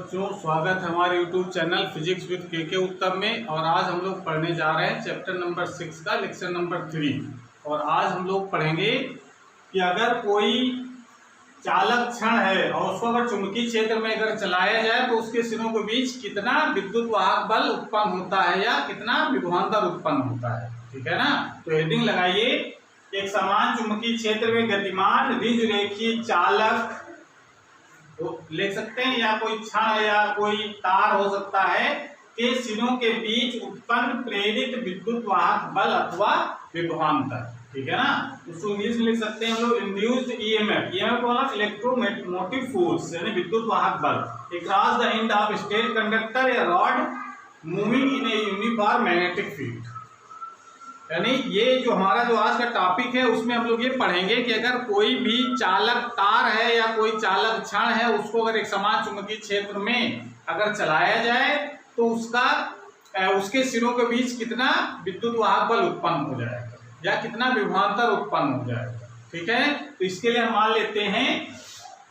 बच्चों, स्वागत है हमारे YouTube चैनल फिजिक्स विद के उत्तम में। और आज हम लोग पढ़ने जा रहे हैं चैप्टर नंबर 6 का लेक्चर नंबर 3। और आज हम लोग पढ़ेंगे कि अगर कोई चालक क्षण है और उसको अगर चुंबकीय क्षेत्र में अगर चलाया जाए तो उसके सिरों के बीच कितना विद्युत वाहक बल उत्पन्न होता है या कितना विभवांतर उत्पन्न होता है। ठीक है ना। तो हेडिंग लगाइए, एक समान चुंबकीय क्षेत्र में गतिमान रिज रेखीय चालक तो ले सकते हैं या कोई क्षण या कोई तार हो सकता है के सिरों के बीच उत्पन्न प्रेरित विद्युत वाहक बल अथवा विभवांतर। ठीक है ना। उसको इंग्लिश में लिख सकते हैं हम लोग इंड्यूस्ड ईएमएफ। ईएमएफ मतलब इलेक्ट्रोमोटिव फोर्स यानी विद्युत वाहक बल across the end of state conductor या rod moving in a uniform magnetic field. यानी ये जो हमारा जो आज का टॉपिक है उसमें हम लोग ये पढ़ेंगे कि अगर कोई भी चालक तार है या कोई चालक क्षण है उसको अगर एक समान चुंबकीय क्षेत्र में अगर चलाया जाए तो उसके सिरों के बीच कितना विद्युत वाहक बल उत्पन्न हो जाएगा या कितना विभवांतर उत्पन्न हो जाएगा। ठीक है। तो इसके लिए हम मान लेते हैं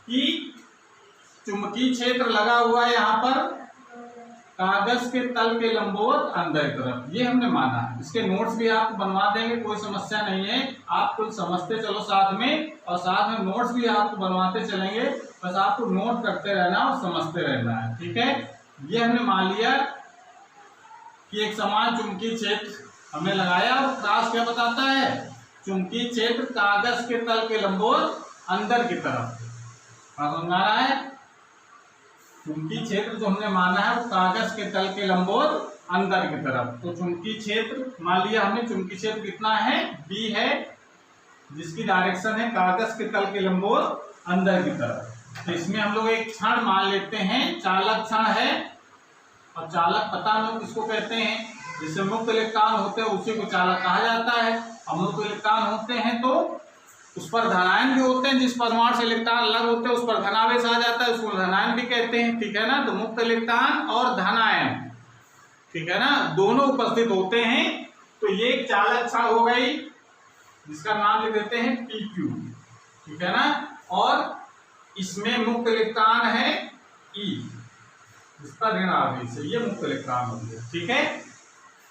कि चुंबकीय क्षेत्र लगा हुआ है यहाँ पर कागज के तल के लंबवत अंदर की तरफ, ये हमने माना। इसके नोट्स भी आपको बनवा देंगे, कोई समस्या नहीं है। आप कुछ समझते चलो साथ में और साथ में नोट्स भी आपको बनवाते चलेंगे, बस आपको नोट करते रहना और समझते रहना है। ठीक है। ये हमने मान लिया कि एक समान चुंबकीय क्षेत्र हमने लगाया और क्रॉस क्या बताता है, चुंबकीय क्षेत्र कागज के तल के लंबवत अंदर की तरफ समझ आ रहा है। चुंबकीय क्षेत्र जो हमने माना है वो कागज के तल के लंबवत अंदर की तरफ। तो चुंबकीय क्षेत्र मान लिया हमने, चुंबकीय क्षेत्र कितना है, बी है, जिसकी डायरेक्शन है कागज के तल के लंबवत अंदर की तरफ। तो इसमें हम लोग एक क्षण मान लेते हैं, चालक क्षण है। और चालक पता हम लोग किसको कहते हैं, जिससे मुक्त इलेक्ट्रॉन होते हैं उसी को चालक कहा जाता है। और मुक्त इलेक्ट्रॉन होते हैं तो उस पर धनायन भी होते हैं, जिस परमाणु से इलेक्ट्रॉन अलग होते हैं उस पर धनावेश आ जाता है, उसको धनायन भी कहते हैं। ठीक है ना। तो मुक्त इलेक्ट्रॉन और धनायन, ठीक है ना, दोनों उपस्थित होते हैं। तो ये एक चालक क्षण हो गई जिसका नाम लिख देते हैं PQ। ठीक है ना। और इसमें मुक्त इलेक्ट्रॉन है E, इसका ऋण आवेश है, ये मुक्त इलेक्ट्रॉन हो गया। ठीक है।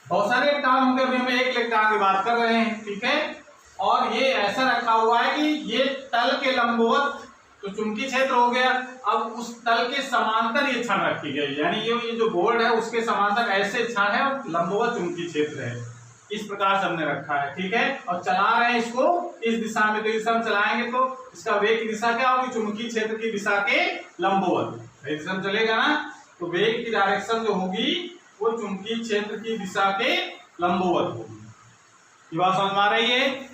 बहुत सारे इलेक्ट्रॉन होंगे, अभी हम एक इलेक्ट्रॉन की बात कर रहे हैं। ठीक है। और ये ऐसा रखा हुआ है कि ये तल के लंबवत तो चुंबकीय क्षेत्र हो गया। अब उस तल के समांतर ये क्षण रखी गई, यानी ये जो बोर्ड है उसके समांतर ऐसे क्षण है और लंबवत चुंबकीय क्षेत्र है, इस प्रकार से हमने रखा है। ठीक है। और चला रहे हैं इसको इस दिशा में, तो इस दिशा में चलाएंगे तो इसका वेग की दिशा क्या होगी, चुंबकीय क्षेत्र की दिशा के लंबवत इस दिशा में चलेगा ना। तो वेग की डायरेक्शन जो होगी वो चुंबकीय क्षेत्र की दिशा के लंबवत होगी। ये बात समझ में आ रही है।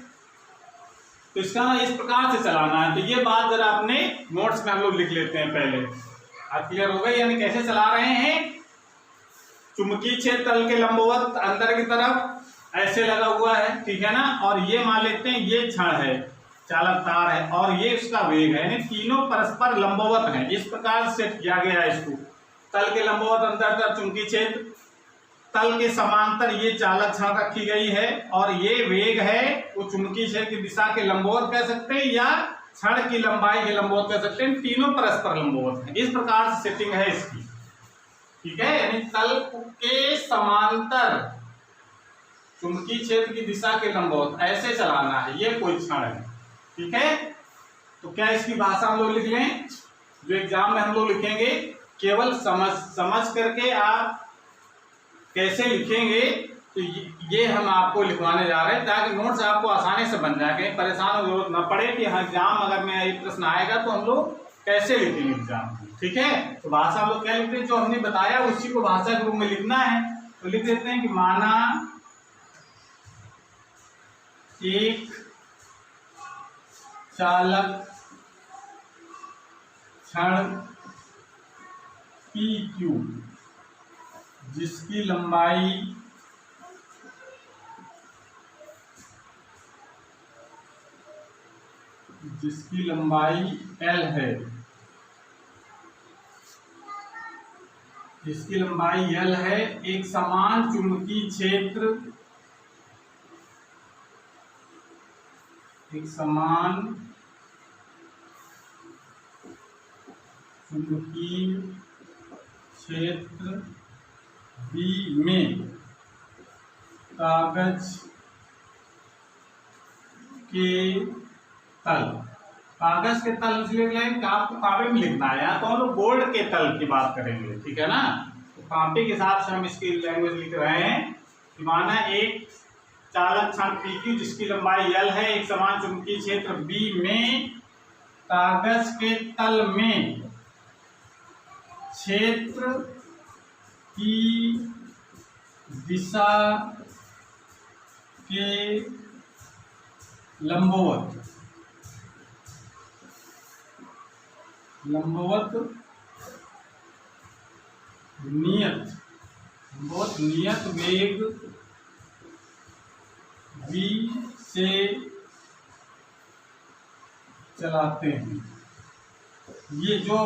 तो इसका इस प्रकार से चलाना है। तो ये बात जरा अपने नोट्स में हम लोग लिख लेते हैं पहले। अब क्लियर हो गई, यानी कैसे चला रहे हैं, चुंबकीय क्षेत्र तल के लंबवत अंदर की तरफ ऐसे लगा हुआ है। ठीक है ना। और ये मान लेते हैं ये क्षण है, चालक तार है और ये उसका वेग है, यानी तीनों परस्पर लंबवत हैं। इस प्रकार सेट किया गया है इसको, तल के लंबवत अंदर तरफ चुंबकीय क्षेत्र, तल के समांतर ये चालक क्षण रखी गई है और ये वेग है वो चुंबकीय क्षेत्र की दिशा के लंबवत कह सकते हैं या क्षण की लंबाई के लंबवत कह सकते हैं। तीनों परस्पर लंबवत हैं। इस प्रकार से सेटिंग है इसकी। ठीक है। यानी तल के समांतर चुंबकीय क्षेत्र की दिशा के लंबवत ऐसे चलाना है, ये कोई क्षण है। ठीक है। तो क्या इसकी भाषा हम लोग लिख लें, जो एग्जाम में हम लोग लिखेंगे, केवल समझ करके आप कैसे लिखेंगे तो ये हम आपको लिखवाने जा रहे हैं ताकि नोट्स आपको आसानी से बन जाए, कहीं परेशान हो जरूरत न पड़े कि हाँ एग्जाम अगर में एक प्रश्न आएगा तो हम लोग कैसे लिखेंगे एग्जाम। ठीक है। तो भाषा हम लोग क्या लिखते हैं, जो हमने बताया उसी को भाषा के रूप में लिखना है। तो लिख देते हैं कि माना एक चालक क्षण PQ जिसकी लंबाई L है, जिसकी लंबाई L है, एक समान चुंबकीय क्षेत्र, एक समान चुंबकीय क्षेत्र बी में कागज के तल, कागज के तल इसलिए लिखेंगे आपको कापी में लिखना है, यहाँ तो हम लोग बोर्ड के तल की बात करेंगे, ठीक है ना। तो कापी के हिसाब से हम इसकी लैंग्वेज लिख रहे हैं कि माना एक चालक क्षण PQ जिसकी लंबाई L है, एक समान चुंबकीय क्षेत्र B में कागज के तल में क्षेत्र की दिशा के लंबवत नियत वेग v से चलाते हैं। ये जो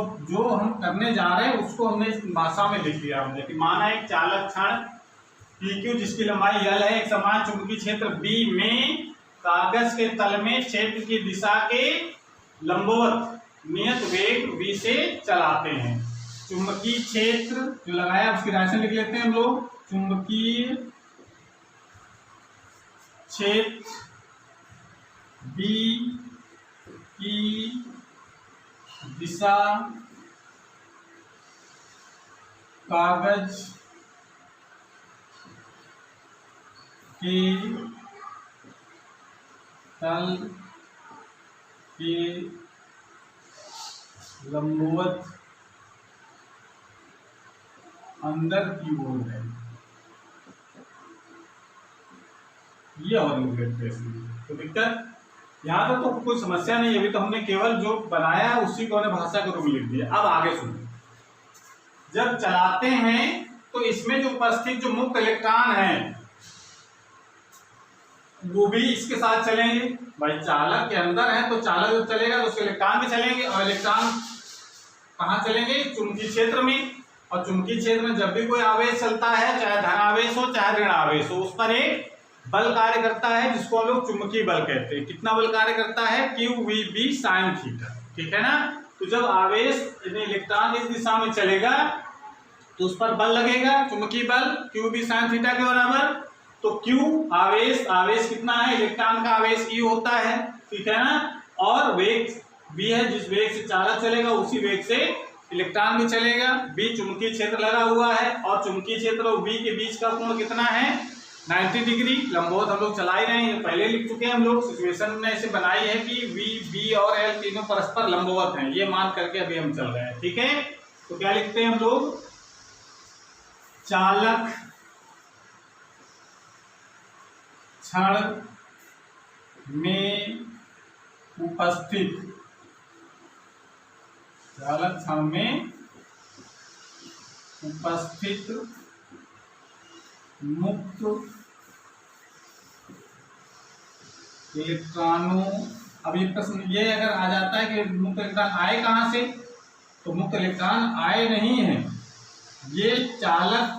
हम करने जा रहे हैं उसको हमने इस भाषा में लिख दिया हमने कि माना एक चालक क्षण PQ जिसकी लंबाई L है, एक समान चुंबकीय क्षेत्र B में कागज के तल में क्षेत्र की दिशा के लंबवत नियत वेग v से चलाते हैं। चुंबकीय क्षेत्र जो लगाया उसकी डायरेक्शन लिख लेते हैं हम लोग। चुंबकीय क्षेत्र B की दिशा कागज के तल के लंबवत अंदर की ओर है। ये और तो दिक्कत यहाँ तक तो कोई समस्या नहीं है, अभी तो हमने केवल जो बनाया है उसी को हमने भाषा के रूप में लिख दिया। अब आगे सुनो, जब चलाते हैं तो इसमें जो उपस्थित जो मुक्त इलेक्ट्रॉन है वो भी इसके साथ चलेंगे। भाई चालक के अंदर है तो चालक जो चलेगा तो उसके इलेक्ट्रॉन भी चलेंगे, और इलेक्ट्रॉन कहाँ चलेंगे? चुंबकीय क्षेत्र में। और चुंबकीय क्षेत्र में जब भी कोई आवेश चलता है, चाहे धन आवेश हो चाहे ऋण आवेश हो, उस पर एक बल कार्य करता है जिसको हम लोग चुंबकीय बल कहते हैं। कितना बल कार्य करता है? QVB sin थीटा, ठीक है ना। तो जब आवेश इलेक्ट्रॉन इस दिशा में चलेगा तो उस पर बल लगेगा, चुंबकीय बल QB sin थीटा के बराबर। तो Q आवेश कितना है? इलेक्ट्रॉन का आवेश E होता है, ठीक है ना। और वेग B है, जिस वेग से चालक चलेगा उसी वेग से इलेक्ट्रॉन भी चलेगा। B चुंबकीय क्षेत्र लगा हुआ है और चुंबकीय क्षेत्र और B के बीच का कोण कितना है? 90 डिग्री। लंबवत हम लोग चला ही रहे हैं, पहले लिख चुके हैं हम लोग। सिचुएशन में ऐसे बनाई है कि V, B और L तीनों परस्पर लंबवत हैं, ये मान करके अभी हम चल रहे हैं, ठीक है। तो क्या लिखते हैं हम लोग? चालक क्षण में उपस्थित मुक्त इलेक्ट्रॉनों। अब ये प्रश्न ये अगर आ जाता है कि मुक्त इलेक्ट्रॉन आए कहां से, तो मुक्त इलेक्ट्रॉन आए नहीं है, ये चालक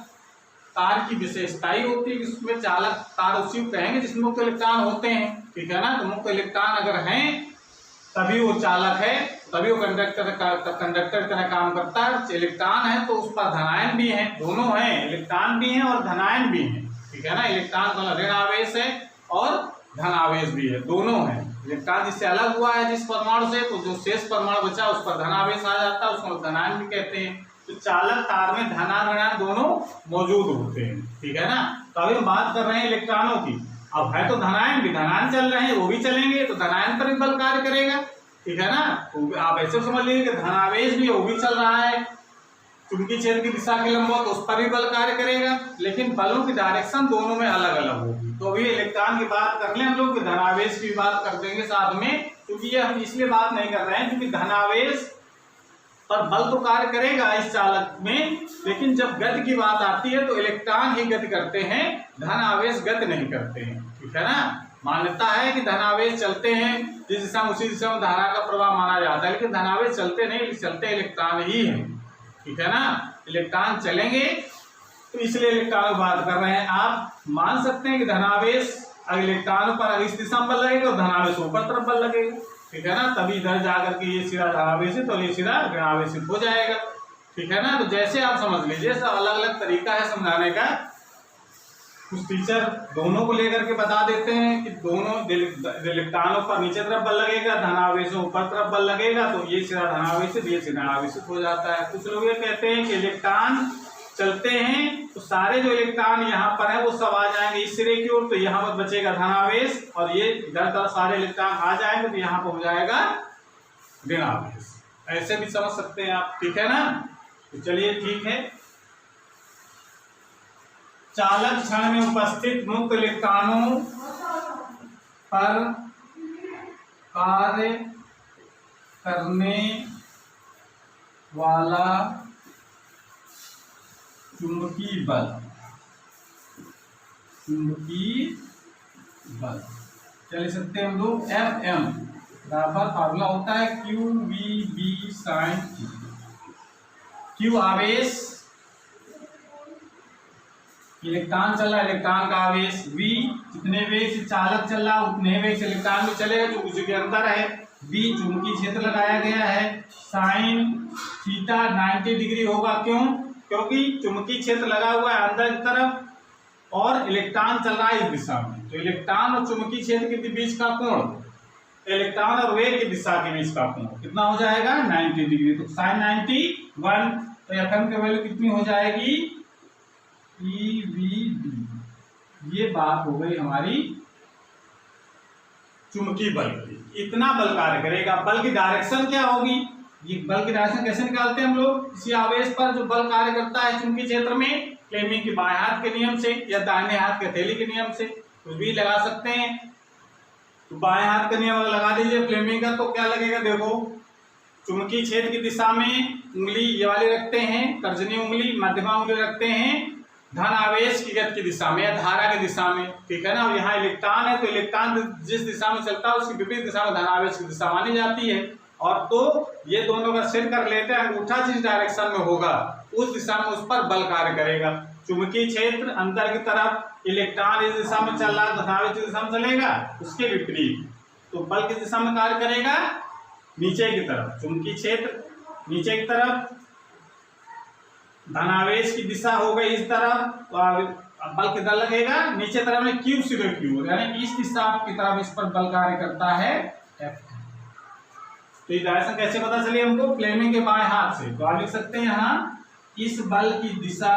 तार की विशेषता ही होती है कि उसमें चालक तार उसी को कहेंगे जिसमें मुक्त इलेक्ट्रॉन होते हैं, ठीक है ना। तो मुक्त इलेक्ट्रॉन अगर हैं तभी वो चालक है, तभी वो कंडक्टर की तरह काम करता है। इलेक्ट्रॉन है तो उस पर धनायन भी है, दोनों हैं, इलेक्ट्रॉन भी हैं और धनायन भी हैं, ठीक है ना। इलेक्ट्रॉन का ऋण आवेश है और धन आवेश भी है, दोनों हैं। इलेक्ट्रॉन जिससे अलग हुआ है जिस परमाणु से, तो जो शेष परमाणु बचा उस पर धन आवेश आ जाता है, उसको धनायन भी कहते हैं। तो चालक तार में धनायन ऋणायन दोनों मौजूद होते हैं, ठीक है ना। तो अभी हम बात कर रहे हैं इलेक्ट्रॉनों की। अब है तो धनायन भी, धनायन चल रहे हैं, वो भी चलेंगे, तो धनायन पर भी बल कार्य करेगा, ठीक है ना। तो आप ऐसे समझ लीजिए कि धनावेश भी है, वो भी चल रहा है चुंबकीय क्षेत्र की दिशा के लंबवत, तो उस पर भी बल कार्य करेगा, लेकिन बलों की डायरेक्शन दोनों में अलग अलग होगी। तो अभी इलेक्ट्रॉन की बात कर लें हम लोग, धनावेश की बात कर देंगे साथ में, क्योंकि ये हम इसलिए बात नहीं कर रहे हैं क्योंकि धनावेश पर बल तो कार्य करेगा इस चालक में, लेकिन जब गति की बात आती है तो इलेक्ट्रॉन ही गति करते हैं, धन आवेश गति नहीं करते हैं, ठीक है ना। मान्यता है कि धनावेश चलते हैं जिस दिशा में उसी दिशा में धारा का प्रवाह माना जाता है, लेकिन धनावेश चलते नहीं, चलते इलेक्ट्रॉन ही हैं, ठीक है ना। इलेक्ट्रॉन चलेंगे तो इसलिए इलेक्ट्रॉन की बात कर रहे हैं। आप मान सकते हैं कि धनावेश अगर इलेक्ट्रॉनों पर अगर इस दिशा में बल लगेगा तो धनावेश ऊपर तरफ बल लगेगा, ठीक है ना। तभी इधर जाकर के ये सीधा धनावेशित और ये सीधा ऋणावेशित हो जाएगा, ठीक है ना। तो जैसे आप समझ लीजिए, सब अलग अलग तरीका है समझाने का। कुछ टीचर दोनों को लेकर के बता देते हैं कि दोनों इलेक्ट्रॉनों पर नीचे तरफ बल लगेगा, धनावेशों ऊपर तरफ बल लगेगा, तो ये सिरा धनावेशित, ये सिरा ऋणावेशित हो जाता है। कुछ लोग ये कहते हैं कि इलेक्ट्रॉन चलते हैं तो सारे जो इलेक्ट्रॉन यहाँ पर है वो सब आ जाएंगे इस सिरे की ओर, तो यहाँ पर बचेगा धनावेश, और ये इधर तरफ सारे इलेक्ट्रॉन आ जाएंगे तो यहाँ पर हो जाएगा ऋणावेश। ऐसे भी समझ सकते हैं आप, ठीक है ना। तो चलिए ठीक है। चालक क्षण में उपस्थित मुक्त इलेक्ट्रॉनों पर कार्य करने वाला चुंबकीय बल, चल सकते हैं हम लोग Fm बराबर फार्मूला होता है QVB sin T। Q आवेश, इलेक्ट्रॉन चल रहा है, इलेक्ट्रॉन का आवेश, V जितने वेग से चालक चल रहा है उतने वेग से इलेक्ट्रॉन भी चलेगा जो कुछ के अंदर है। B चुंबकीय क्षेत्र लगाया गया है, साइन थीटा 90 डिग्री होगा। क्यों? क्योंकि चुंबकीय क्षेत्र लगा हुआ है अंदर की तरफ और इलेक्ट्रॉन चल रहा है इस दिशा में, तो इलेक्ट्रॉन और चुंबकीय क्षेत्र के बीच का कोण, इलेक्ट्रॉन और वेग की दिशा के बीच का कोण कितना हो जाएगा 90 डिग्री, तो साइन 91। तो Fm की वैल्यू कितनी हो जाएगी EVB। ये बात हो गई हमारी चुंबकीय बल की। इतना बल कार्य करेगा। बल की डायरेक्शन क्या होगी, ये बल की डायरेक्शन कैसे निकालते हैं हम लोग, किसी आवेश पर जो बल कार्य करता है चुंबकीय क्षेत्र में, फ्लेमिंग के बाएं हाथ के नियम से या दाहिने हाथ के हथेली के नियम से कुछ भी लगा सकते हैं। तो बाएं हाथ का नियम लगा दीजिए फ्लेमिंग का, तो क्या लगेगा देखो, चुंबकीय क्षेत्र की दिशा में उंगली ये वाली रखते हैं, तर्जनी उंगली, मध्यमा उंगली रखते हैं धन आवेश की गति की दिशा में या धारा की दिशा में, ठीक है ना। और यहाँ इलेक्ट्रॉन है तो इलेक्ट्रॉन जिस दिशा में चलता है उसकी विपरीत दिशा में धन आवेश की दिशा मानी जाती है। और तो ये दोनों का सेट कर लेते हैं, अंगूठा जिस डायरेक्शन में होगा उस दिशा में उस पर बल कार्य करेगा। चुंबकीय क्षेत्र अंदर की तरफ, इलेक्ट्रॉन इस दिशा में चल रहा है, धन आवेश की दिशा में चलेगा, उसके विपरीत। तो बल किस दिशा में कार्य करेगा, नीचे की तरफ। चुंबकीय क्षेत्र नीचे की तरफ, धनावेश की दिशा हो गई इस तरफ, बल किधर लगेगा नीचे तरफ में, Q सिरे की ओर, यानी इस दिशा की तरफ इस पर बल कार्य करता है F। तो ये डायरेक्शन कैसे पता चली हमको, फ्लेमिंग के बाएं हाथ से। तो आप लिख सकते हैं यहाँ इस बल की दिशा,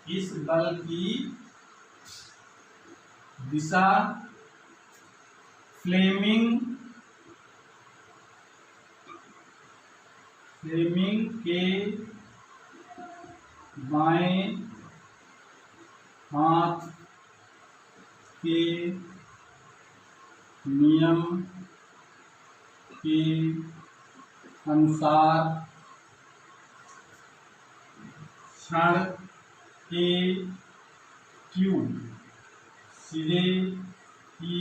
इस बल की दिशा फ्लेमिंग के बाएं हाथ के नियम के अनुसार क्षण के Q सिरे की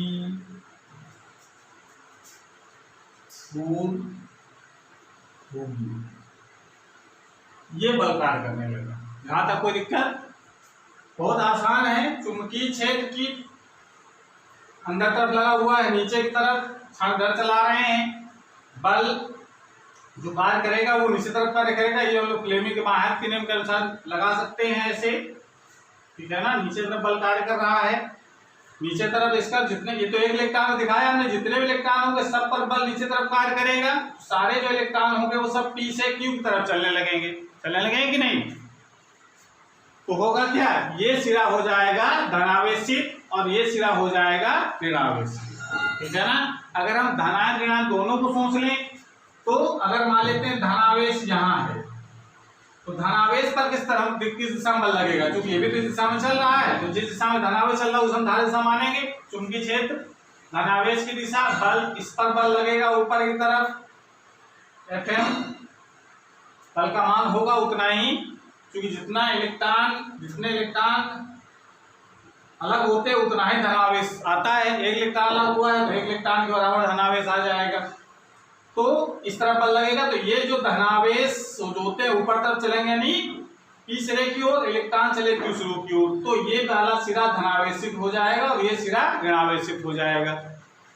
ओर होगी। ये बल कार्य करने लगा। यहाँ तक कोई दिक्कत, बहुत आसान है। चुंबकीय क्षेत्र की अंदर तरफ लगा हुआ है, नीचे की तरफ क्षण दर चला रहे हैं, बल जो कार्य करेगा वो नीचे तरफ कार्य करेगा। ये हम लोग फ्लेमिंग के बाएं हाथ के नियम के अनुसार लगा सकते हैं ऐसे, ठीक है ना। नीचे तरफ बल कार्य कर रहा है, नीचे तरफ इसका जितने, ये तो एक इलेक्ट्रॉन दिखाया हमने, जितने भी इलेक्ट्रॉन होंगे सब पर बल नीचे तरफ कार्य करेगा। सारे जो इलेक्ट्रॉन होंगे वो सब P से Q की तरफ चलने लगेंगे कि नहीं। तो होगा क्या, ये सिरा हो जाएगा धनावेशित और ये सिरा हो जाएगा ऋणावेशित, ठीक है ना। अगर हम धनायन ऋणायन दोनों को सोच लें तो अगर मान लेते हैं धनावेश यहाँ है तो धनावेश पर किस दिशा में बल लगेगा, क्योंकि ये भी तो इस दिशा में चल रहा है, तो जिस दिशा में धनावेश चल रहा है उस हम धारा दिशा मानेंगे। चुंबकीय क्षेत्र धनावेश की दिशा, बल इस पर बल लगेगा ऊपर की तरफ, Fm बल का मान होगा उतना ही, क्योंकि जितने इलेक्ट्रॉन अलग होते हैं उतना ही धनावेश आता है। एक इलेक्ट्रॉन अलग हुआ है तो एक इलेक्ट्रॉन के बराबर धनावेश आ जाएगा। तो इस तरह बल लगेगा, तो ये जो धनावेश जो होते हैं ऊपर तरफ चलेंगे, यानी P सिरे की ओर, इलेक्ट्रॉन चले Q सिरे की ओर, तो ये वाला सिरा धनावेशित हो जाएगा और ये सिरा ऋणावेशित हो जाएगा,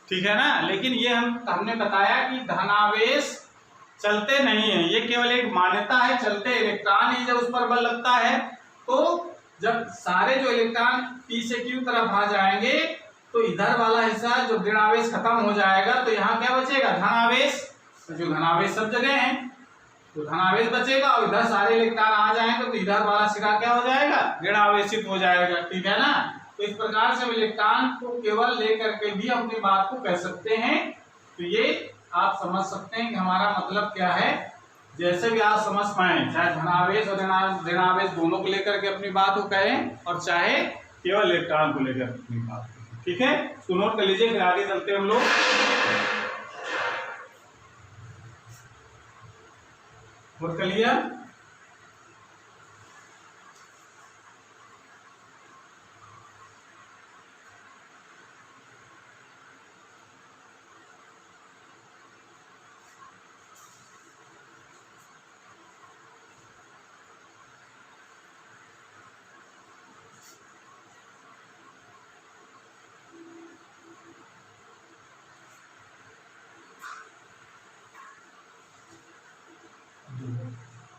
ठीक है ना। लेकिन ये हमने बताया कि धनावेश चलते नहीं है, ये केवल एक मान्यता है, चलते इलेक्ट्रॉन ही जब उस पर बल लगता है तो जब सारे जो इलेक्ट्रॉन p से q तरफ आ जाएंगे तो इधर वाला हिस्सा जो ऋण आवेश खत्म हो जाएगा, तो यहाँ क्या बचेगा, धन आवेश। तो जो धन आवेश सब जगह है तो धन आवेश बचेगा, और इधर सारे इलेक्ट्रॉन आ जाएंगे तो इधर वाला सिरा क्या हो जाएगा, ऋण आवेशित हो जाएगा। ठीक है ना। तो इस प्रकार से हम इलेक्ट्रॉन को केवल लेकर के भी अपनी बात को कह सकते हैं। तो ये आप समझ सकते हैं कि हमारा मतलब क्या है। जैसे भी आप समझ पाए, चाहे धनावेश और ऋणावेश दोनों को लेकर के अपनी बात को कहें, और चाहे केवल इलेक्ट्रॉन को लेकर अपनी बात को। ठीक है, तो नोट कर लीजिए, फिर आगे चलते हैं हम लोग। नोट कर लिया।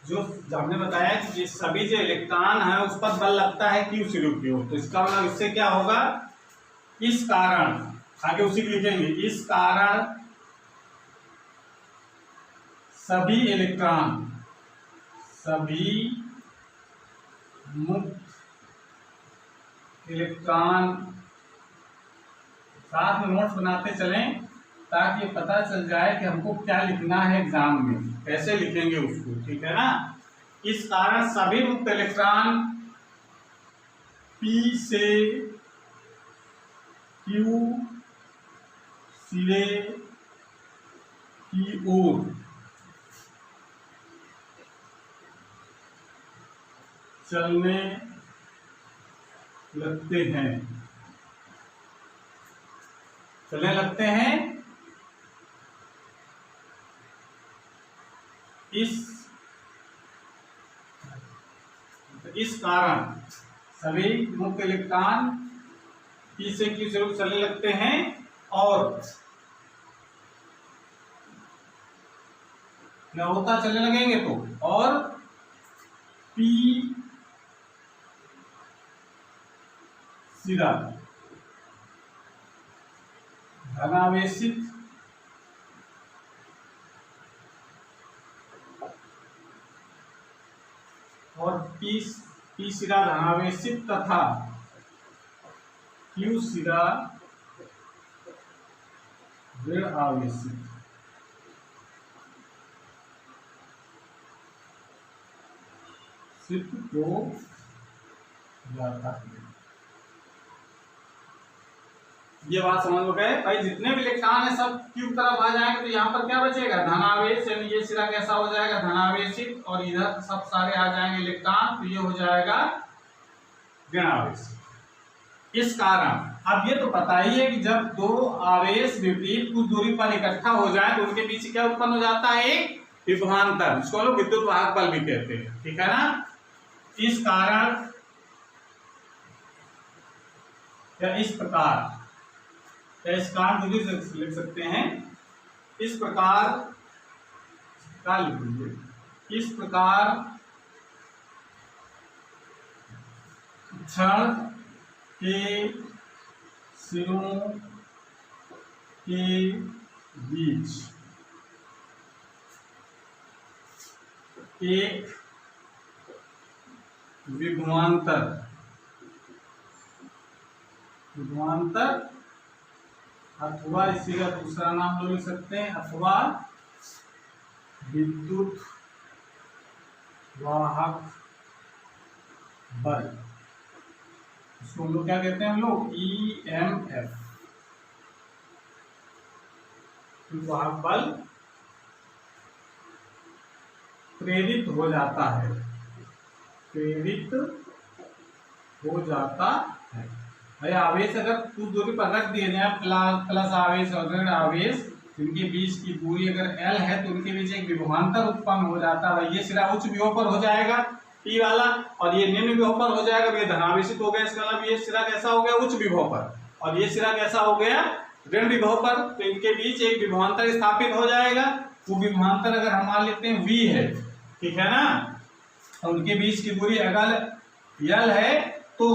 जो हमने बताया कि सभी जो इलेक्ट्रॉन है उस पर बल लगता है Q से की ओर, तो इसका मतलब इससे क्या होगा, इस कारण, आगे उसी लिखेंगे, इस कारण सभी मुक्त इलेक्ट्रॉन, साथ में नोट्स बनाते चलें ताकि पता चल जाए कि हमको क्या लिखना है एग्जाम में, कैसे लिखेंगे उसको। ठीक है ना। इस कारण सभी मुक्त इलेक्ट्रॉन P से Q सिरे की ओर चलने लगते हैं। इस कारण सभी मुक्त इलेक्ट्रॉन P से Q से चलने लगते हैं, और क्या होता, चलने लगेंगे तो, और P सिरा धनावेशित और P सिरा धनावेशित तथा Q सिरा ऋण आवेशित सिद्ध हो जाता है। ये बात समझ में गए भाई। जितने भी इलेक्ट्रॉन है सब Q तरफ आ जाएंगे तो यहाँ पर क्या बचेगा, धनावेश, यानी ये सिरा कैसा हो जाएगा, धनावेशित, और इधर सब सारे आ जाएंगे इलेक्ट्रॉन, तो ये हो जाएगा ऋणावेशित। इस कारण अब ये तो पता ही है कि जब दो आवेश विपरीत कुछ दूरी पर इकट्ठा हो जाए तो उनके बीच क्या उत्पन्न हो जाता है, एक विभवांतर, जिसको लोग विद्युत वाहक बल भी कहते हैं। ठीक है ना। इस कारण या इस प्रकार, इस कारण लिख सकते हैं, इस प्रकार क्या लिखेंगे, इस प्रकार क्षण के सिरों के बीच एक विभवांतर अथवा इसी का दूसरा नाम लोग लिख सकते हैं, अथवा विद्युत वाहक बल, इसको हम लोग क्या कहते हैं, हम लोग EMF, वाहक बल प्रेरित हो जाता है, भाई आवेश अगर कुछ दूरी पर रख दिए जाए, प्लस आवेश और ऋण आवेश, इनके बीच की दूरी अगर L है तो उनके बीच एक विभवांतर उत्पन्न हो जाता है। भाई ये सिरा उच्च विभव पर हो जाएगा P वाला, और ये निम्न विभव पर हो जाएगा, ये धनावेशित हो गया, इसका मतलब ये सिरा कैसा हो गया, उच्च विभव पर, और ये सिरा कैसा हो गया, ऋण विभव पर, तो इनके बीच एक विभवांतर स्थापित हो जाएगा। वो विभवांतर अगर हम मान लेते हैं v है, ठीक है ना, और उनके बीच की दूरी अगर l है तो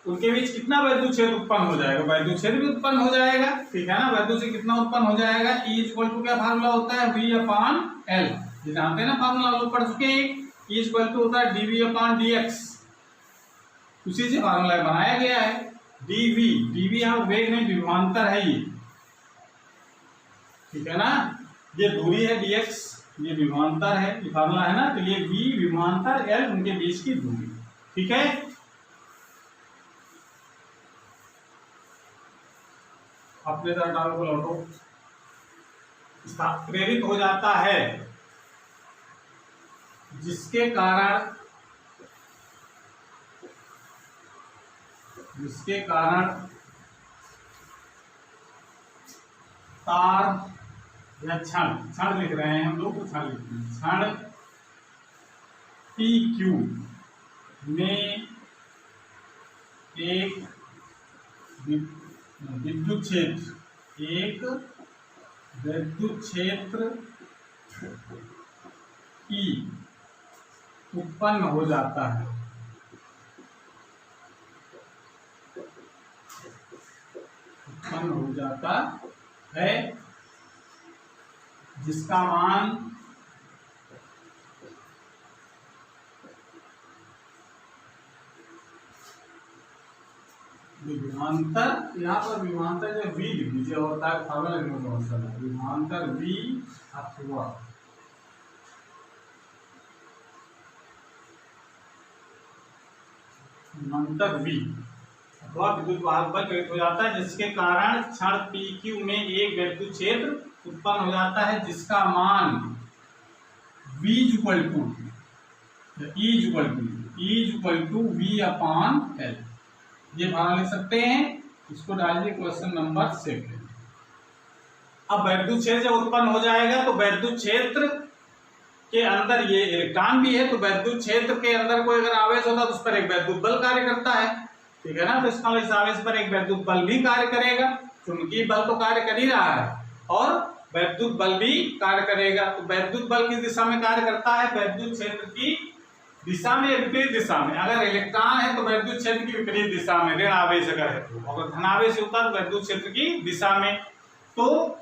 उनके बीच कितना वैद्युत क्षेत्र उत्पन्न हो जाएगा, वैद्युत क्षेत्र भी उत्पन्न हो जाएगा, ठीक है ना। वैद्युत से कितना उत्पन्न हो जाएगा, E इक्वल टू क्या फार्मूला होता है, V अपॉन L, ये जानते हैं ना फार्मूला, लोग पढ़ चुके हैं। E इक्वल टू होता है dV अपॉन dx, उसी से फार्मूला बनाया गया है। dV यहाँ वेग नहीं विभवांतर है ये, ठीक है ना, ये दूरी है dx, ये विभवांतर है, ये फार्मूला है ना, तो ये V विभवांतर L उनके बीच की दूरी, ठीक है। अपने तरह डालो को लौटो, प्रेरित हो जाता है जिसके कारण तार या क्षण लिख रहे हैं हम लोग, तो क्षण लिखते हैं, क्षण PQ में एक विद्युत क्षेत्र E उत्पन्न हो जाता है, जिसका मान विभवांतर, यहाँ पर विभवांतर जो V लिख दीजिए, होता है फार्मूला लिखने का मसला, विभवांतर V अथवा विभवांतर V अथवा विद्युत वाहक बल प्रेरित हो जाता है, जिसके कारण क्षण PQ में एक वैद्युत क्षेत्र उत्पन्न हो जाता है, जिसका मान V equal to V upon L, ये फार्मूला लिख सकते हैं। इसको डालिए क्वेश्चन नंबर 7। अब वैद्युत क्षेत्र जब उत्पन्न हो जाएगा तो वैद्युत क्षेत्र के अंदर ये इलेक्ट्रॉन भी है, तो वैद्युत क्षेत्र के अंदर कोई अगर आवेश होता है तो उस पर एक वैद्युत बल कार्य करता है, ठीक है ना, तो इसका इस आवेश पर एक वैद्युत बल भी कार्य करेगा, चुंबकीय बल तो कार्य कर ही रहा है और वैद्युत बल भी कार्य करेगा। तो वैद्युत बल किस दिशा में कार्य करता है, वैद्युत क्षेत्र की दिशा में या विपरीत दिशा में। अगर इलेक्ट्रॉन है तो वैद्युत क्षेत्र की विपरीत दिशा में, ऋण आवेश अगर है तो, अगर धनावेश होता है तो वैद्युत क्षेत्र की दिशा में। तो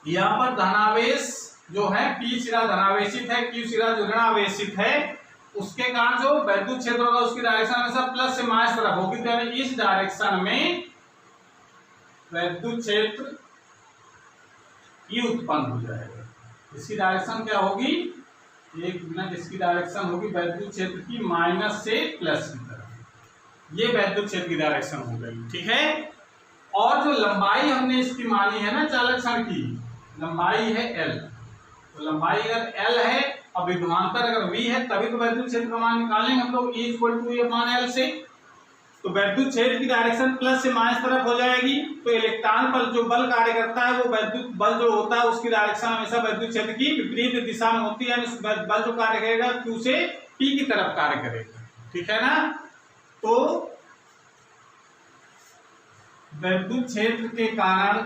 यहाँ पर धनावेश जो है P सिरा धनावेशित है, Q सिरा जो ऋणावेशित है, उसके कारण जो वैद्युत क्षेत्र होगा उसकी डायरेक्शन हमेशा प्लस से माइनस तरफ होगी, तो यानी इस डायरेक्शन में वैद्युत क्षेत्र E उत्पन्न हो जाएगा। इसकी डायरेक्शन क्या होगी, एक मिनट, इसकी डायरेक्शन होगी वैद्युत क्षेत्र की माइनस से प्लस की तरफ, ये वैद्युत क्षेत्र की डायरेक्शन हो गई, ठीक है। और जो लंबाई हमने इसकी मानी है ना चालक क्षण की, लंबाई है L, तो लंबाई अगर L है और विभवांतर अगर V है, तभी तो वैद्युत क्षेत्र का मान निकालेंगे हम लोग E equal to V upon L से। तो वैद्युत क्षेत्र की डायरेक्शन प्लस से माइनस तरफ हो जाएगी, तो इलेक्ट्रॉन पर जो बल कार्य करता है वो वैद्युत बल जो होता है उसकी डायरेक्शन हमेशा वैद्युत क्षेत्र की विपरीत दिशा में होती है, यानी बल जो कार्य करेगा Q से P की तरफ कार्य करेगा, ठीक है ना। तो वैद्युत क्षेत्र के कारण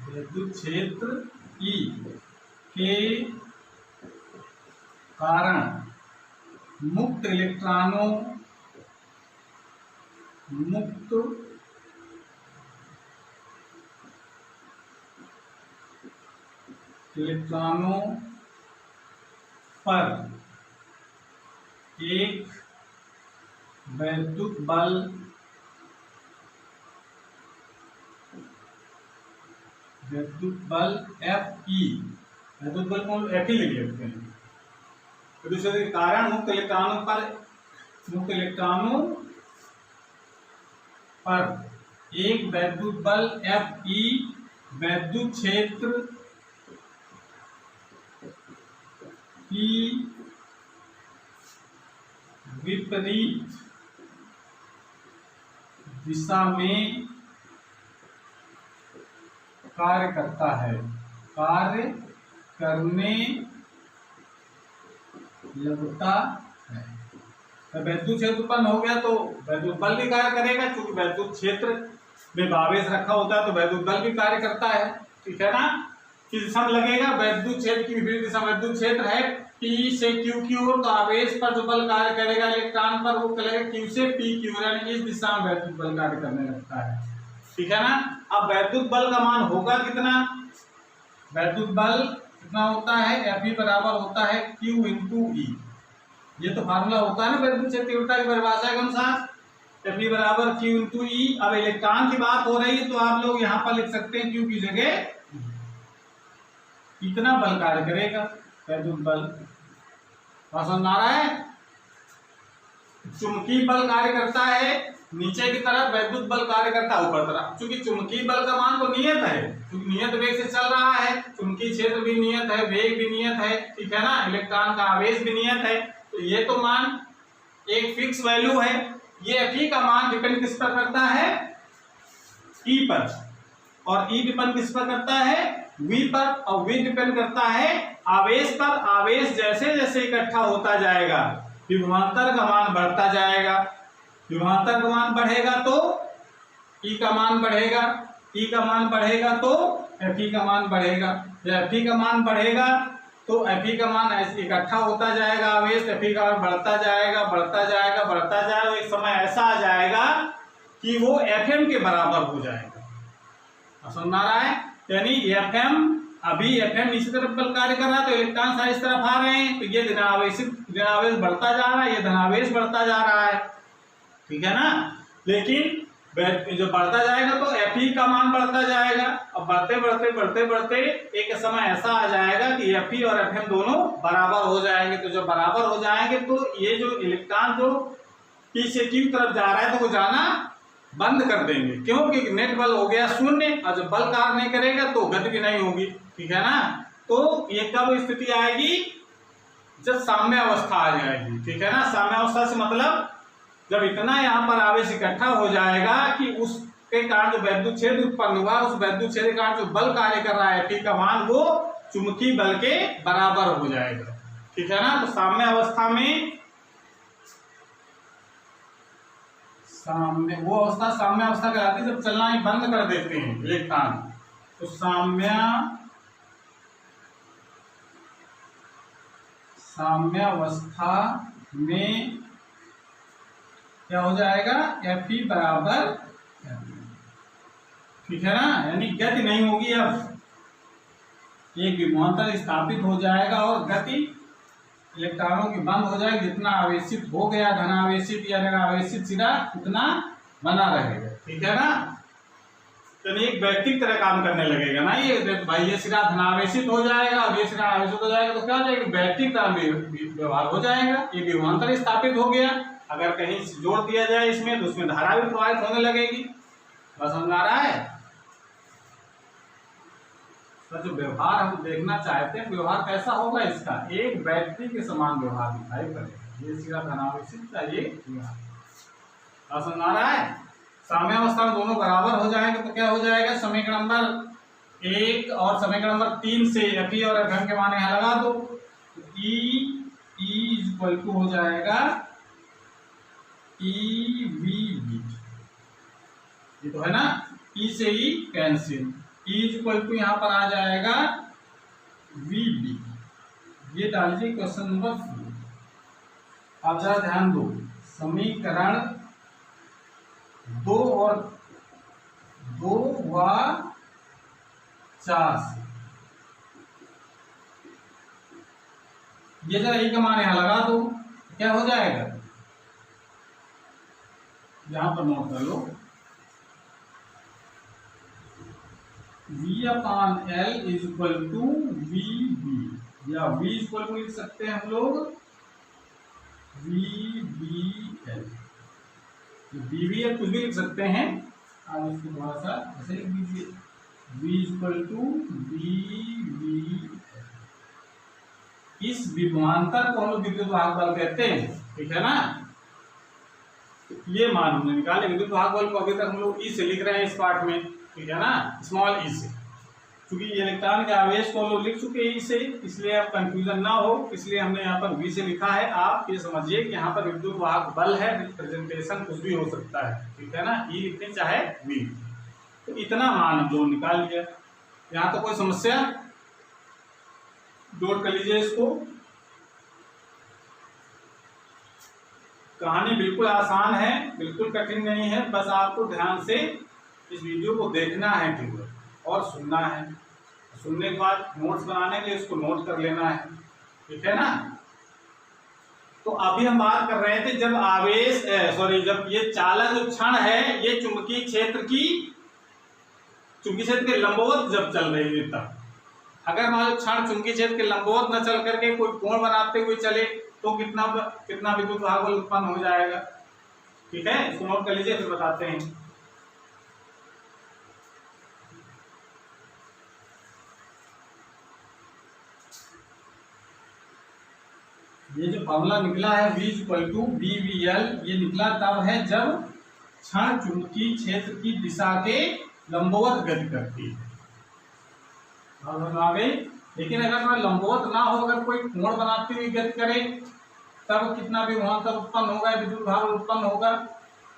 वैद्युत क्षेत्र E के कारण मुक्त इलेक्ट्रॉनों पर एक वैद्युत बल Fe, वैद्युत बल को Fe लिख लेते हैं। तो दूसरे के कारण मुक्त इलेक्ट्रॉनों पर एक वैद्युत बल Fe वैद्युत क्षेत्र की विपरीत दिशा में कार्य करता है, कार्य करने लगता है। तो वैद्युत क्षेत्र उत्पन्न हो गया तो वैद्युत बल भी कार्य करेगा, क्योंकि वैद्युत क्षेत्र में आवेश रखा होता है तो वैद्युत बल भी कार्य करता है, ठीक है ना। किस दिशा में लगेगा, वैद्युत क्षेत्र की विपरीत दिशा। वैद्युत क्षेत्र है P से Q की ओर, तो आवेश पर जो बल कार्य करेगा इलेक्ट्रॉन पर वो करेगा Q से P की ओर, यानी इस दिशा में वैद्युत बल कार्य करने लगता है, ठीक है ना। अब वैद्युत बल का मान होगा कितना, वैद्युत बल कितना होता है, Fe बराबर होता है Q इंटू E। ये तो फार्मूला होता है ना वैद्युत क्षेत्र तीव्रता की परिभाषा के अनुसार, Fe बराबर Q इंटू E। अब इलेक्ट्रॉन की बात हो रही है तो आप लोग यहाँ पर लिख सकते हैं Q की जगह कितना बल कार्य करेगा वैद्युत बल, समझ आ रहा है। चुंबकीय बल कार्य करता है नीचे की तरफ, वैद्युत बल कार्य करता है ऊपर तरफ। क्योंकि चुंबकीय बल का मान तो नियत है, क्योंकि नियत वेग से चल रहा है, चुंबकीय क्षेत्र भी नियत है, वेग भी नियत है, ठीक है ना, इलेक्ट्रॉन का आवेश भी नियत है, तो ये तो मान एक फिक्स वैल्यू है। ये Fe का मान डिपेंड किस पर करता है, E पर, और E डिपेंड किस पर करता है, V पर, और V डिपेंड करता है आवेश पर। आवेश जैसे जैसे इकट्ठा होता जाएगा विभवांतर का मान बढ़ता जाएगा, विभवांतर का मान बढ़ेगा तो E का मान बढ़ेगा, E का मान बढ़ेगा तो Fe का मान बढ़ेगा। जब Fe का मान बढ़ेगा तो Fe का मान ऐसे इकट्ठा होता जाएगा, आवेश Fe का मान बढ़ता जाएगा, बढ़ता जाएगा, बढ़ता जाएगा, एक समय ऐसा आ जाएगा कि वो Fm के बराबर हो जाएगा। समझ आ रहा है, यानी Fm, अभी Fm इसी तरफ बल कार्य कर रहा है तो इलेक्ट्रॉन सारे इस तरफ आ रहे हैं, तो ये धनावेश बढ़ता जा रहा है, ये धनावेश बढ़ता जा रहा है, ठीक है ना। लेकिन जो बढ़ता जाएगा तो Fe का मान बढ़ता जाएगा, अब बढ़ते बढ़ते बढ़ते बढ़ते एक समय ऐसा आ जाएगा कि Fe और Fm दोनों बराबर हो जाएंगे। तो जब बराबर हो जाएंगे तो ये जो इलेक्ट्रॉन जो P से Q तरफ जा रहा है तो वो जाना बंद कर देंगे, क्योंकि नेट बल हो गया शून्य, और जब बल कार्य नहीं करेगा तो गति भी नहीं होगी, ठीक है ना। तो ये कब स्थिति आएगी, जब साम्य अवस्था आ जाएगी, ठीक है ना। साम्य अवस्था से मतलब जब इतना यहाँ पर आवेश इकट्ठा हो जाएगा कि उसके कारण जो वैद्युत क्षेत्र उत्पन्न हुआ, उस वैद्युत क्षेत्र के कारण जो बल कार्य कर रहा है F का मान वो चुंबकीय बल के बराबर हो जाएगा, ठीक है ना। तो साम्य अवस्था में वो अवस्था साम्य अवस्था कहलाती है जब चलना ही बंद कर देते हैं इलेक्ट्रॉन। तो साम्य अवस्था में क्या हो जाएगा, Fe बराबर, ठीक है ना, यानी गति नहीं होगी। अब एक विभवांतर स्थापित हो जाएगा और गति इलेक्ट्रॉनों की बंद हो जाएगी। जितना आवेशित हो गया धनावेशित या ऋणावेशित सिरा उतना बना रहेगा, ठीक है ना। तो एक व्यक्ति की तरह काम करने लगेगा ना, ये भाई ये सिरा धनावेशित हो जाएगा और ये सिरा आवेशित हो जाएगा, तो क्या हो जाएगा, व्यक्ति की तरह व्यवहार हो जाएगा। ये विभवांतर स्थापित हो गया, अगर कहीं जोड़ दिया जाए इसमें तो उसमें धारा भी प्रवाहित होने लगेगी। बस समझ आ रहा है। तो जो व्यवहार हम देखना चाहते हैं, व्यवहार कैसा होगा इसका, एक बैटरी के समान व्यवहार दिखाई पड़ेगा। ये सिरा धनावेशित का, ये समझ आ रहा है। साम्य अवस्था में दोनों बराबर हो जाएंगे तो क्या हो जाएगा, समीकरण नंबर 1 और समीकरण नंबर 3 से Fe और Fm के मान यहाँ लगा दो। E इक्वल टू हो जाएगा EVB, ये तो है ना, E से E cancel, E equal to यहाँ पर आ जाएगा VB। ये डालिए क्वेश्चन नंबर 4। अब जरा ध्यान दो, समीकरण 2 और 2 व 4 से ये जरा E का मान यहाँ लगा दो, क्या हो जाएगा, यहां पर नोट कर लो, V/L is equal to VB, या V इक्वल टू लिख सकते हैं हम लोग VBL। VBL कुछ भी लिख सकते हैं, आप इसको थोड़ा सा ऐसे लिख दीजिए, V इक्वल टू VBL। इस विभवांतर को हम लोग विद्युत वाहक बल कहते हैं, ठीक है ना। ये मान हमने निकाले, विद्युत वाहक बल को अभी तक हम लोग E से लिख रहे हैं इस पार्ट में, ठीक है ना, स्मॉल e से, क्योंकि इलेक्ट्रॉन के आवेश को हम लोग लिख चुके हैं E से, इसलिए अब कंफ्यूजन ना हो, इसलिए हमने यहाँ पर V से लिखा है। आप ये समझिए कि यहाँ पर विद्युत वाहक बल है, रिप्रेजेंटेशन कुछ भी हो सकता है, ठीक है ना, E लिखते चाहे V। तो इतना मान हम लोग निकाल लिया। यहाँ तो कोई समस्या, नोट कर लीजिए इसको। कहानी बिल्कुल आसान है, बिल्कुल कठिन नहीं है, बस आपको ध्यान से इस वीडियो को देखना है केवल और सुनना है। सुनने के बाद नोट्स बनाने के लिए इसको नोट कर लेना है, ठीक है ना। तो अभी हम बात कर रहे थे जब आवेश जब ये चालक जो क्षण है ये चुंबकीय क्षेत्र के लंबवत जब चल रही है तब, अगर मान लो क्षण चुंबकीय क्षेत्र के लंबवत न चल करके कोई कोण बनाते हुए चले तो कितना विद्युत भाग बल उत्पन्न हो जाएगा, ठीक है। इसको नोट कर लीजिए, फिर बताते हैं। ये जो फॉर्मूला निकला है V = BVL, ये निकला तब है जब क्षण चुंबकीय क्षेत्र की दिशा के लंबवत गति करती है। आ गई। लेकिन अगर मैं लंबवत ना हो, अगर कोई कोण बनाती हुई गति करे तब कितना भी विभवांतर उत्पन्न होगा, विद्युत भाग उत्पन्न होगा।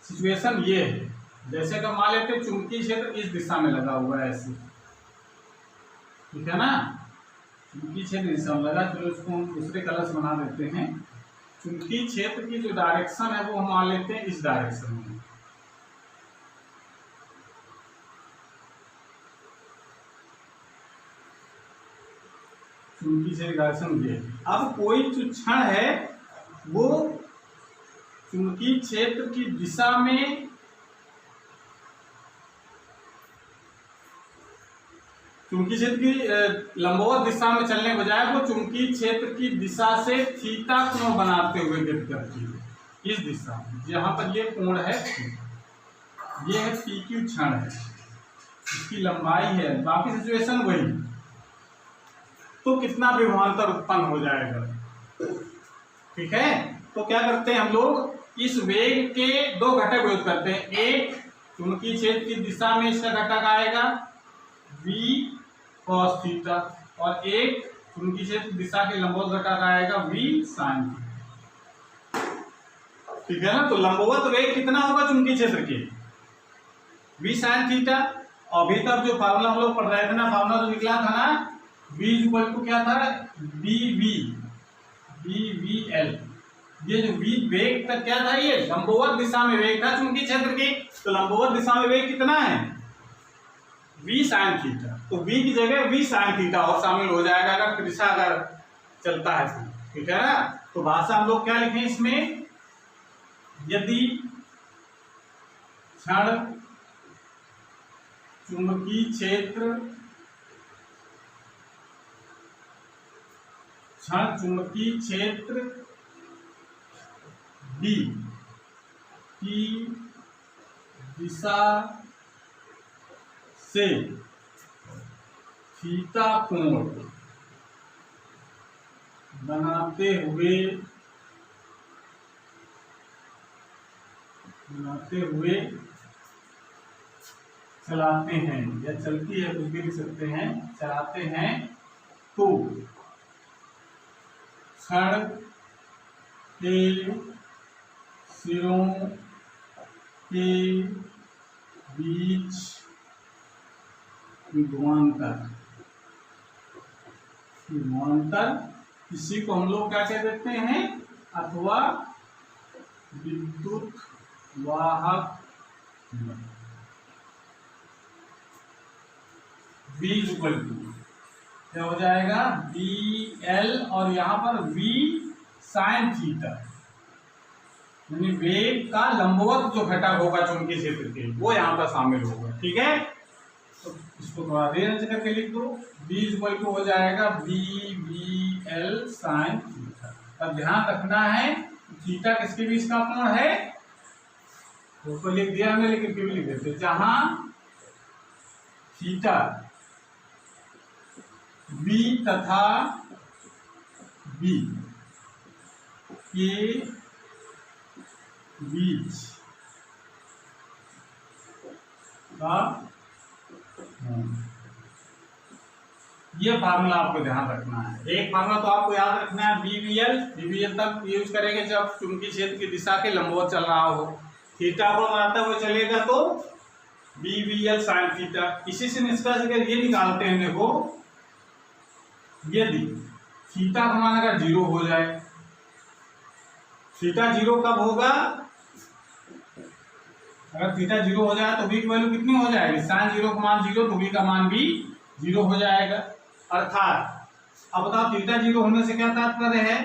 सिचुएशन ये है, जैसे कि मान लेते चुंबकीय क्षेत्र इस दिशा में लगा हुआ है ऐसे, ठीक है ना। चुंबकीय क्षेत्र दिशा में लगा, चलो इसको हम दूसरे कलर से बना देते हैं। चुंबकीय क्षेत्र की जो डायरेक्शन है वो हम मान लेते हैं इस डायरेक्शन में, चुंबकीय क्षेत्र डायरेक्शन ये। अब कोई जो क्षण है वो चुंबकीय क्षेत्र की दिशा में चुंबकीय क्षेत्र की लंबवत दिशा में चलने बजाय वो चुंबकीय क्षेत्र की दिशा से थीटा कोण बनाते हुए गति करती है इस दिशा में, जहां पर ये कोण है, ये है PQ क्षण है, इसकी लंबाई है, बाकी सिचुएशन वही। तो कितना विभवांतर उत्पन्न हो जाएगा, ठीक है। तो क्या करते हैं हम लोग, इस वेग के दो घटक प्रयोग करते हैं। एक चुंबकीय क्षेत्र की दिशा में इसका घटक आएगा v cos थीटा, और एक चुंबकीय क्षेत्र की दिशा के लंबवत घटक आएगा v sin थीटा, ठीक है ना। तो लंबवत वेग कितना होगा चुंबकीय क्षेत्र के, v sin थीटा। अभी तक जो फार्मूला हम लोग पढ़ रहे थे ना, फार्मूला जो निकला था ना, v = क्या था, BVL। ये जो v वेग तक क्या था, ये लंबवत दिशा में वेग था चुंबकीय क्षेत्र की। तो लंबवत दिशा में वेग कितना है, v sin थीटा। तो v की जगह v sin थीटा और शामिल हो जाएगा अगर दिशा अगर चलता है तो, ठीक है ना। तो भाषा हम लोग क्या लिखें इसमें, यदि क्षण चुंबकीय क्षेत्र B की दिशा से थीटा कोण बनाते हुए चलाते हैं, या चलती है, कुछ भी लिख सकते हैं, चलाते हैं, तो क्षण के सिरों के बीच विभवांतर, इसी को हम लोग क्या कह देते हैं, अथवा विद्युत वाहक V = क्या हो जाएगा, BL, और यहाँ पर V sin थीटा, यानी वेग का लंबवत जो घटक होगा चुंबकीय क्षेत्र के वो यहाँ पर शामिल होगा, ठीक है। तो इसको थोड़ा रेंज करके लिख दो, V = हो जाएगा BVL sin थीटा। अब ध्यान रखना है थीटा किसके बीच का कोण है, उसको लिख दिया हमने, लेकिन फिर भी लिख देते, जहां थीटा V तथा B के बीच का, ये फार्मूला आपको ध्यान रखना है। एक फार्मूला तो आपको याद रखना है, BVL तक यूज करेंगे जब चुंबकीय क्षेत्र की दिशा के लंबवत चल रहा हो। थीटा को बनाते हुए चलेगा तो BVL sin थीटा। इसी से निष्कर्ष अगर ये निकालते हैं, देखो यदि थीटा का मान अगर 0 हो जाए, थीटा 0 कब होगा, अगर थीटा 0 हो जाए तो v की वैल्यू कितनी हो जाएगी, sin 0 का मान 0 तो v का मान भी 0 हो जाएगा। अर्थात अब बताओ थीटा 0 होने से क्या तात्पर्य है,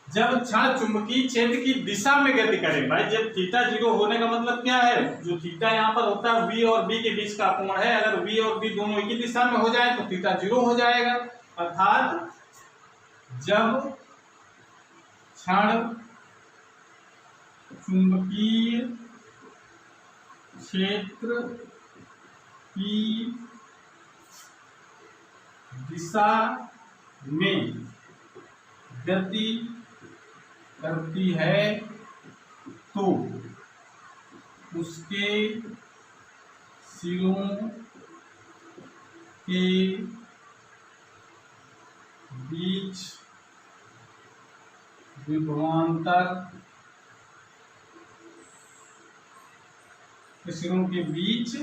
जब क्षण चुंबकीय क्षेत्र की दिशा में गति करे। भाई जब थीटा 0 होने का मतलब क्या है, जो थीटा यहाँ पर होता है v और b के बीच का कोण है, अगर v और b दोनों एक ही दिशा में हो जाए तो थीटा 0 हो जाएगा। अर्थात जब क्षण चुंबकीय क्षेत्र की दिशा में गति करती है तो उसके सिरों के बीच विभवांतर, सिरों के बीच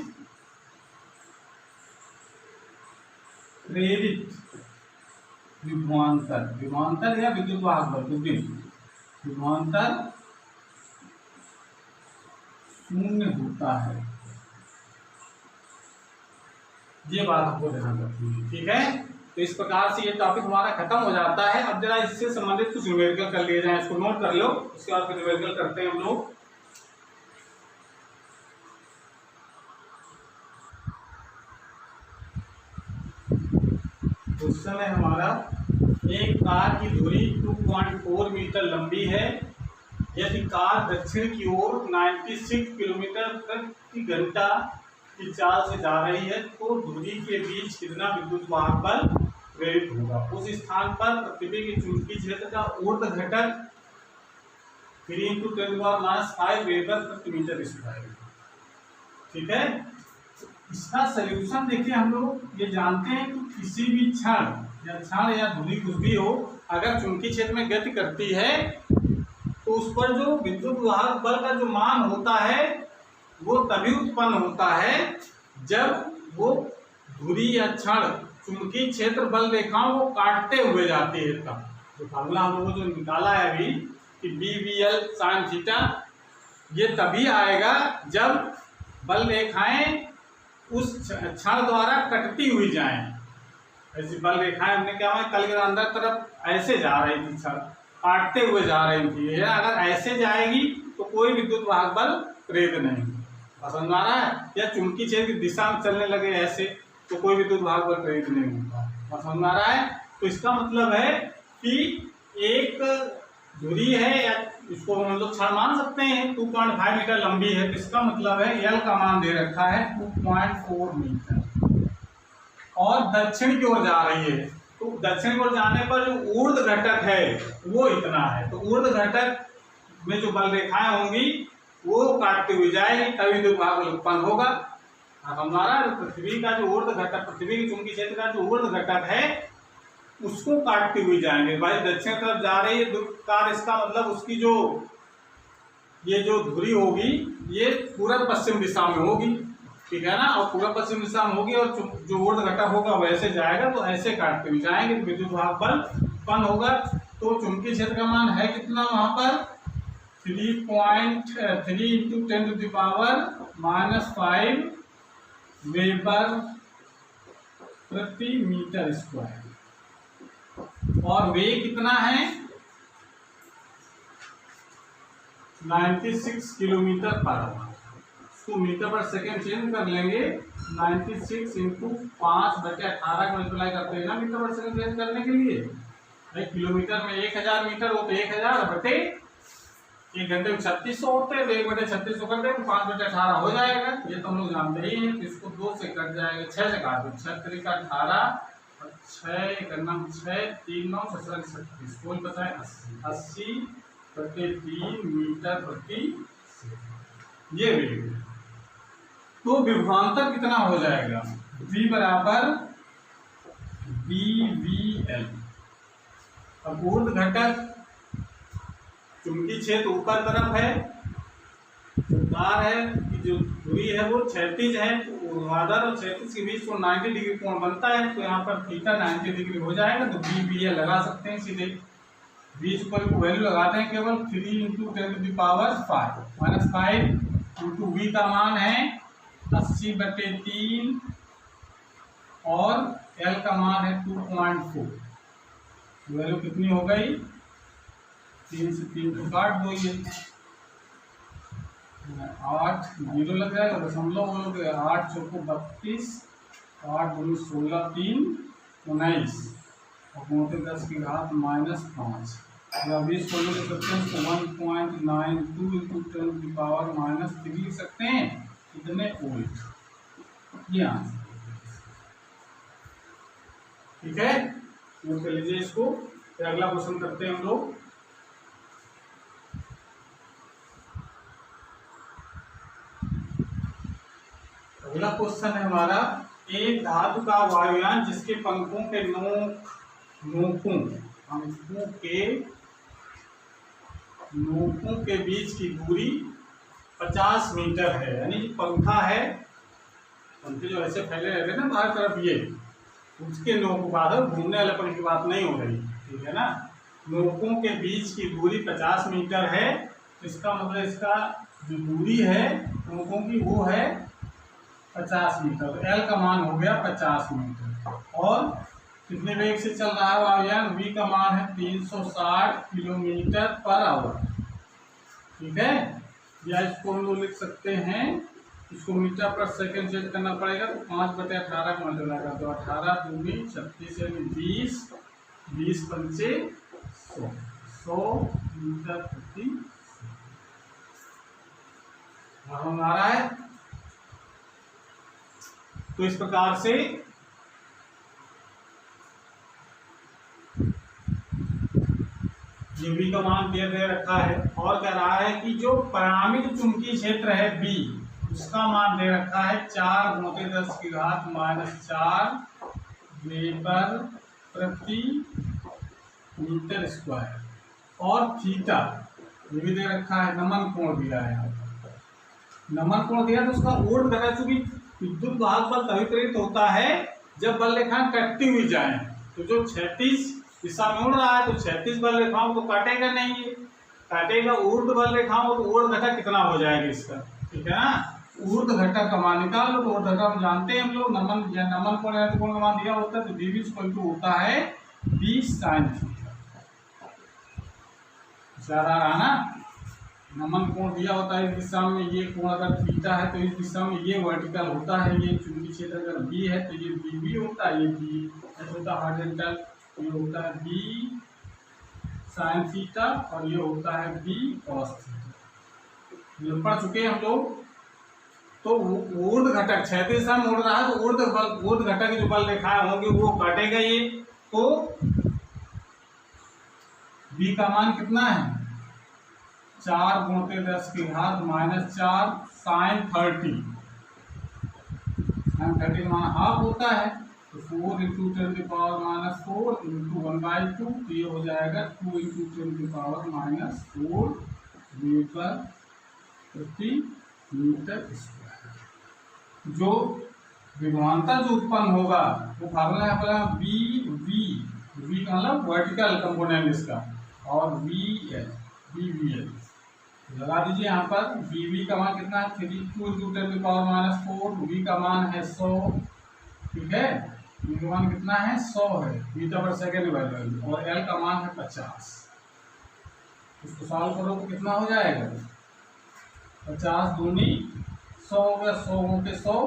प्रेरित विभवांतर, विभवांतर या विद्युत वाहक बल, विभवांतर शून्य होता है। ये बात आपको ध्यान रखनी है, ठीक है। तो इस प्रकार से ये टॉपिक हमारा खत्म हो जाता है। अब जरा इससे संबंधित कुछ न्यूमेरिकल कर लिए जाए, इसको नोट कर लो, उसके बाद फिर न्यूमेरिकल करते हैं हम लोग। उस समय हमारा एक कार की दूरी 2.4 मीटर लंबी है। यदि कार दक्षिण की ओर 96 किलोमीटर प्रति घंटा की चाल से जा रही है तो दूरी के बीच कितना विद्युत वाहक बल प्रेरित होगा। उस स्थान पर पृथ्वी के चुंबकीय क्षेत्र का ऊर्ध्व घटक 3 × 10⁻⁵ वेबर प्रति मीटर स्क्वायर, ठीक है। इसका सलूशन देखिए, हम लोग ये जानते हैं कि किसी भी क्षण या धुरी कुछ भी हो, अगर चुंबकीय क्षेत्र में गति करती है तो उस पर जो विद्युत वाहक बल का जो मान होता है वो तभी उत्पन्न होता है जब वो धुरी या क्षण चुंबकीय क्षेत्र बल रेखाओं को काटते हुए जाती है। तब तो फार्मूला हम लोगों जो निकाला है अभी कि BVL sin थीटा, ये तभी आएगा जब बल रेखाएं उस क्षण द्वारा कटती हुई जाएं। ऐसी बल रेखाएं हमने क्या है, कल के अंदर तरफ ऐसे जा रही थी, क्षण काटते हुए जा रही थी, अगर ऐसे जाएगी तो कोई विद्युत वाहक बल प्रेरित नहीं, समझ आ रहा है। या चुंबकीय क्षेत्र की दिशा में चलने लगे ऐसे तो कोई विद्युत वाहक बल प्रेरित नहीं होता, समझ आ रहा है। तो इसका मतलब है कि एक दूरी है, या इसको हम लोग क्षण मान सकते हैं, 2.5 मीटर लंबी है, तो इसका मतलब है L का मान दे रखा है 2.4 मीटर और दक्षिण की ओर जा रही है। तो दक्षिण की ओर जाने पर जो ऊर्ध्व घटक है वो इतना है, तो ऊर्ध्व घटक में जो बल रेखाएं होंगी वो काटती हुई जाएगी, तभी विद्युत वाहक बल उत्पन्न होगा। हमारा पृथ्वी का जो ऊर्ध्व घटक, पृथ्वी के चुंबकीय क्षेत्र का जो ऊर्ध्व घटक है उसको काटते हुए जाएंगे। भाई दक्षिण तरफ जा रही है कार, इसका मतलब उसकी जो ये जो धुरी होगी ये पूर्व पश्चिम दिशा में होगी, ठीक है ना, और पूर्व पश्चिम दिशा में होगी और जो ऊर्ध्व घटक होगा वैसे जाएगा, तो ऐसे काटते हुए जाएंगे तो विद्युत वाहक बल उत्पन्न होगा। तो चुंबकीय क्षेत्र का मान है कितना वहां पर 3.3 × 10⁻⁵ वेबर प्रति मीटर स्क्वायर, और वेग कितना है 96 किलोमीटर पर आवर। इसको मीटर पर सेकेंड चेंज कर लेंगे, 96 × 5/18 का मल्टीप्लाई करते हैं ना मीटर पर सेकेंड चेंज करने के लिए। भाई किलोमीटर में 1000 मीटर हो तो 1000 बटे 1 घंटे में 3600 होते हैं, 1 बटे 3600 करते हैं तो 5/18 हो जाएगा। ये तो हम लोग जानते ही हैं। तो इसको 2 से कट जाएगा, 6 से काट दो, 6 × 18 6 करना 6 3 9 36 कोई पता है 80 बटे 3 मीटर प्रति सेकंड, ये वेग। तो विभवांतर कितना हो जाएगा, V बराबर BVL। अब ऊर्ध्व घटक चुंबकीय क्षेत्र ऊपर तरफ है, कार है कि जो दूरी है वो 36 है, तो ऊर्ध्वाधर और क्षैतिज के बीच को 90 डिग्री कोण बनता है, तो यहाँ पर थीटा 90 डिग्री हो जाएगा। तो बी लगा सकते हैं सीधे। बी स्क्वायर को वैल्यू लगाते हैं केवल 3 × 10⁵ माइनस 5 इंटू वी का मान है 80/3 और एल का मान है 2.4। वैल्यू कितनी हो गई? 3 से 3 को काट दो, ये 8 जीरो लग जाएगा, दशमलव बोलोगे, 8 चौको 32, 8 दूनी 16, 3 19 और मोटे 10 की घात -5। अब इस को लिख सकते हैं 1.92 × 10⁻³ लिख सकते हैं, कितने वोल्ट, ये आंसर। ठीक है, नोट कर लीजिए इसको। फिर अगला क्वेश्चन करते हैं हम लोग। अगला क्वेश्चन है हमारा, एक धातु का वायुयान जिसके पंखों के नोकों के बीच की दूरी 50 मीटर है। यानी पंखा है, पंखे जो ऐसे फैले रहते हैं ना बाहर तरफ, ये उसके नोक बाहर घूमने वालेपन की बात नहीं हो रही, ठीक है ना। नोकों के बीच की दूरी 50 मीटर है, इसका मतलब इसका जो दूरी है नोकों की वो है 50 मीटर। एल का मान हो गया 50 मीटर और कितने वेग से चल रहा है वायुयान? वी का मान है 360 किलोमीटर/आवर। ठीक है, या इसको हम लोग लिख सकते हैं, इसको मीटर/सेकंड चेंज करना पड़ेगा, तो 5/18 का मल्टीप्लाई कर दो। 18 दूनी 36 यानी 20, 20 पंचे 100 मीटर प्रति आ रहा है। तो इस प्रकार से वी का मान दिया दे रखा है और कह रहा है कि जो परिणामी चुंबकीय क्षेत्र है बी, उसका मान दे रखा है 4 × 10⁻⁴ वेबर प्रति मीटर स्क्वायर और थीटा ये भी दे रखा है। नमन कोण दिया है, नमन कोण दिया तो उसका ऊर्ध्व घटक, चूंकि विद्युत वाहक बल तभी प्रेरित होता है जब बल रेखाएं कटती हुई जाए। तो जो 36 दिशा में उड़ रहा है तो 36 बल रेखाओं को काटेगा नहीं, ये काटेगा ऊर्ध्व बल रेखाओं, तो ऊर्ध्व घटक कितना हो जाएगा इसका, ठीक है ना। ऊर्ध्व घटक का मान निकाल लो। तो ऊर्ध्व घटक हम जानते हैं हम लोग, नमन कोण या कोण का मान दिया होता है, तो dV होता है 20 sin थीटा। ज्यादा रहा ना, नमन कोण दिया होता है इस दिशा में, ये कोण अगर थीटा है तो इस दिशा में ये वर्टिकल होता है, ये चुंबकीय क्षेत्र अगर बी है तो ये dV होता है, ये बी होता है हॉरिजॉन्टल, ये होता है बी साइन थीटा और ये होता है बी कॉस थीटा। ये पढ़ चुके हैं हम लोग। तो ऊर्ध्व घटक क्षैतिज दिशा में उड़ रहा है तो ऊर्ध्व घटक की जो बल रेखाएं होंगी वो काटेगा ये। तो बी का मान कितना है? 4 × 10⁻⁴ sin 30। sin 30 मान हाफ होता है, तो 4 × 10⁻⁴ × 1/2, ये हो जाएगा 2 × 10⁻⁴ वेबर प्रति मीटर स्क्वायर। जो विभवांतर जो उत्पन्न होगा वो फार्मूला है अपना वी का मतलब वर्टिकल कंपोनेंट इसका, और वी लगा दीजिए यहाँ पर। वी का मान कितना है? 2 × 10⁻⁴, वी का मान है 100, ठीक है। वी का मान कितना है? 100 है, मीटर/सेकंड वैल्यू, और एल का मान है 50। इसको सॉल्व करो तो कितना हो जाएगा? 50 दूनी 100 हो गया, 100 × 100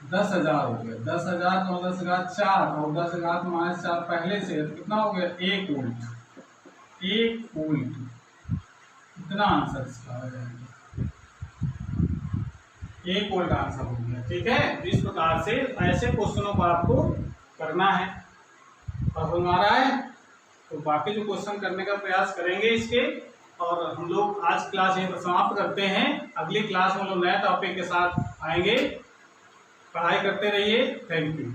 10,000 हो गया, 10,000 तो 10⁴ और 10⁻⁴ पहले से है तो कितना हो गया? 1 वोल्ट। 1 वोल्ट इतना आंसर इसका आ जाएगा, 1 वोल्ट आंसर हो गया, ठीक है। इस प्रकार से ऐसे क्वेश्चनों को आपको करना है। और हमारा है तो बाकी जो क्वेश्चन करने का प्रयास करेंगे इसके। और हम लोग आज क्लास यहीं पर समाप्त करते हैं। अगली क्लास में हम लोग नए टॉपिक के साथ आएंगे। पढ़ाई करते रहिए। Thank you.